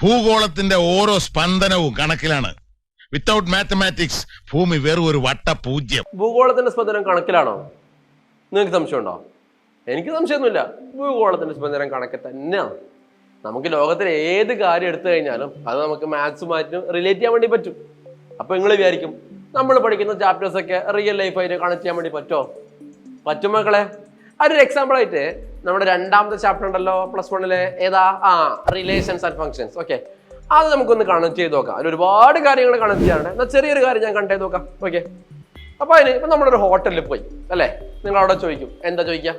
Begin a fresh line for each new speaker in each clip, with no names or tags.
ഭൂഗോളത്തിന്റെ ഓരോ സ്പന്ദനവും കണക്കിലാണ്. Without mathematics ഭൂമി വെറും ഒരു വട്ടപൂജ്യം.
ഭൂഗോളത്തിന്റെ സ്പന്ദനം കണക്കിലാണോ? നിങ്ങൾക്ക് സംശയമുണ്ടോ? എനിക്ക് സംശയമൊന്നുമില്ല. ഭൂഗോളത്തിന്റെ സ്പന്ദനം കണക്ക് തന്നെയാണ്. നമുക്ക് ലോകത്തിലെ ഏത് കാര്യം എടുത്തു കഴിഞ്ഞാലും അത് നമുക്ക് മാത്സുമായിട്ട് റിലേറ്റ് ചെയ്യാൻ വേണ്ടി പറ്റും. അപ്പൊ നിങ്ങൾ വിചാരിക്കും നമ്മൾ പഠിക്കുന്ന ചാപ്റ്റേഴ്സ് ഒക്കെ റിയൽ ലൈഫായിട്ട് കണക്ട് ചെയ്യാൻ വേണ്ടി പറ്റുമോ? പറ്റും മക്കളെ. അതൊരു എക്സാമ്പിൾ ആയിട്ട് നമ്മുടെ രണ്ടാമത്തെ ചാപ്റ്റർ ഉണ്ടല്ലോ +1 ഏതാ? Relations and functions. ഓക്കെ, അത് നമുക്കൊന്ന് കണക്ട് ചെയ്ത് നോക്കാം. അതിൽ ഒരുപാട് കാര്യങ്ങൾ കണക്ട് ചെയ്യാറുണ്ട്. എന്നാൽ ചെറിയൊരു കാര്യം ഞാൻ കണക്ട് ചെയ്ത് നോക്കാം. ഓക്കെ, അപ്പൊ അതിന് ഇപ്പൊ നമ്മളൊരു ഹോട്ടലിൽ പോയി അല്ലേ, നിങ്ങൾ അവിടെ ചോദിക്കും എന്താ ചോദിക്കാം,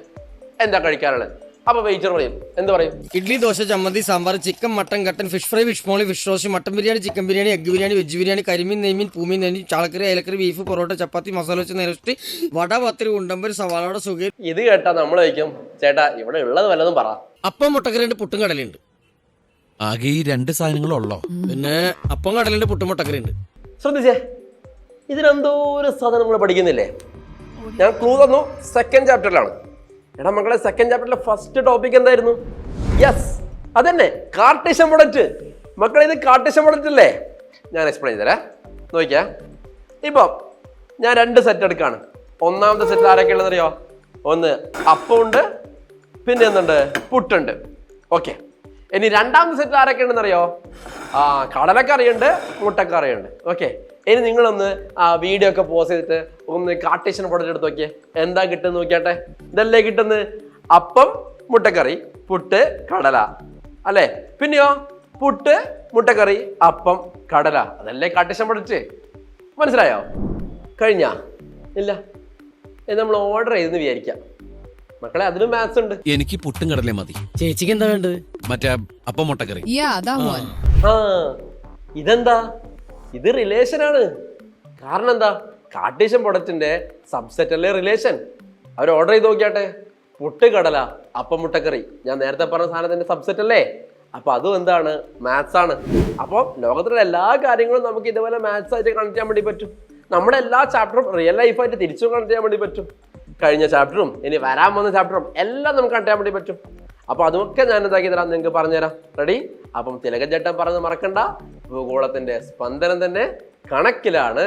എന്താ കഴിക്കാറുള്ളത്? അപ്പൊ വെയിറ്റർ പറയും, എന്ത് പറയും?
ഇഡ്ലി, ദോശ, ചമ്മന്തി, സാമ്പാർ, ചിക്കൻ, മട്ടൻ, കട്ടൻ, fish fry, fish molee, fish roast, mutton biryani, chicken biryani, egg biryani, veg biryani, കരിമീൻ, നെയ്മീൻ, പൂമീൻ, നെയ്മീൻ, ചാളക്കറി, അയലക്കറി, ബീഫ്, പൊറോട്ട, ചപ്പാത്തി, മസാല വെച്ച് നേരസ്റ്റ്, വട, പത്തിരി, ഉണ്ടമ്പര്, സവാളയുടെ സുഖം.
ഇത് കേട്ടാ നമ്മൾ ചോദിക്കും, ചേട്ടാ ഇവിടെ ഉള്ളത് വല്ലതും പറ.
അപ്പം മുട്ടക്കറിയുണ്ട്, പുട്ടും കടലുണ്ട്.
ആകെ ഈ 2 സാധനങ്ങളുള്ളോ?
പിന്നെ അപ്പം കടലുണ്ട്, പുട്ടും മുട്ടക്കറിയുണ്ട്.
ശ്രദ്ധിച്ചേ, ഇതിനെന്തോ ഒരു സാധനം നമ്മൾ പഠിക്കുന്നില്ലേ? ഞാൻ ക്ലൂ തന്നു, സെക്കൻഡ് ചാപ്റ്ററിലാണ്. എടാ മക്കളെ, സെക്കൻഡ് ചാപ്റ്ററിലെ ഫസ്റ്റ് ടോപ്പിക് എന്തായിരുന്നു? യെസ്, അതന്നെ, കാർട്ടീഷ്യൻ പ്രൊഡക്റ്റ്. മക്കളെ, ഇത് കാർട്ടീഷ്യൻ പ്രൊഡക്റ്റ് അല്ലേ? ഞാൻ എക്സ്പ്ലെയിൻ ചെയ്തരാ, നോക്കിയാ. ഇപ്പം ഞാൻ 2 സെറ്റ് എടുക്കാണ്. ഒന്നാമത്തെ സെറ്റിൽ ആരൊക്കെ ഉള്ളതെന്നറിയോ? ഒന്ന് അപ്പമുണ്ട്, പിന്നെ എന്തുണ്ട്? പുട്ടുണ്ട്. ഓക്കെ, ഇനി രണ്ടാമത്തെ സെറ്റിൽ ആരൊക്കെ ഉണ്ടെന്നറിയോ? കടലക്കറിയുണ്ട്, മുട്ടക്കറിയുണ്ട്. ഓക്കെ, ഇനി നിങ്ങളൊന്ന് വീഡിയോ ഒക്കെ പോസ് ചെയ്തിട്ട് ഒന്ന് കാർട്ടീഷ്യൻ പ്രൊഡക്റ്റ് എടുത്ത് നോക്കിയേ, എന്താ കിട്ടുന്ന നോക്കിയാട്ടെ. ഇതല്ലേ കിട്ടുന്നത്? അപ്പം, മുട്ടക്കറി, പുട്ട്, കടല അല്ലേ? പിന്നെയോ പുട്ട്, മുട്ടക്കറി, അപ്പം, കടല. അതല്ലേ കാർട്ടീഷ്യൻ പ്രൊഡക്റ്റ്. മനസ്സിലായോ? കഴിഞ്ഞാ? ഇല്ല, നമ്മൾ ഓർഡർ ചെയ്തെന്ന് വിചാരിക്കാം. മക്കളെ, അതിലും മാത്സ് ഉണ്ട്.
എനിക്ക് പുട്ടും കടലേ മതി.
ചേച്ചിക്ക് എന്താ വേണ്ടത്?
മറ്റേ അപ്പം മുട്ടക്കറി.
ഇതെന്താ? ഇത് റിലേഷൻ ആണ്. കാരണം എന്താ? കാർട്ടീഷ്യൻ പ്രൊഡക്റ്റിന്റെ സബ്സെറ്റ് അല്ലേ റിലേഷൻ. അവർ ഓർഡർ ചെയ്ത് നോക്കിയാട്ടെ, പുട്ട്, കടല, അപ്പം, മുട്ടക്കറി. ഞാൻ നേരത്തെ പറഞ്ഞ സാധനത്തിന്റെ സബ്സെറ്റ് അല്ലേ? അപ്പൊ അതും എന്താണ്? മാത്സ് ആണ്. അപ്പോൾ ലോകത്തിലെ എല്ലാ കാര്യങ്ങളും നമുക്ക് ഇതുപോലെ മാത്സ് ആയിട്ട് കണക്ട് ചെയ്യാൻ വേണ്ടി പറ്റും. നമ്മുടെ എല്ലാ ചാപ്റ്ററും റിയൽ ലൈഫായിട്ട് തിരിച്ചും കണക്ട് ചെയ്യാൻ വേണ്ടി പറ്റും. കഴിഞ്ഞ ചാപ്റ്ററും ഇനി വരാൻ പോകുന്ന ചാപ്റ്ററും എല്ലാം നമുക്ക് കണക്ട് ചെയ്യാൻ വേണ്ടി പറ്റും. അപ്പൊ അതൊക്കെ ഞാൻ എന്താക്കി തരാം, നിങ്ങൾക്ക് പറഞ്ഞുതരാം. റെഡി? അപ്പം തിലകൻ ചേട്ടൻ പറഞ്ഞത് മറക്കണ്ട, ഭൂഗോളത്തിന്റെ സ്പന്ദനം തന്നെ കണക്കിലാണ്.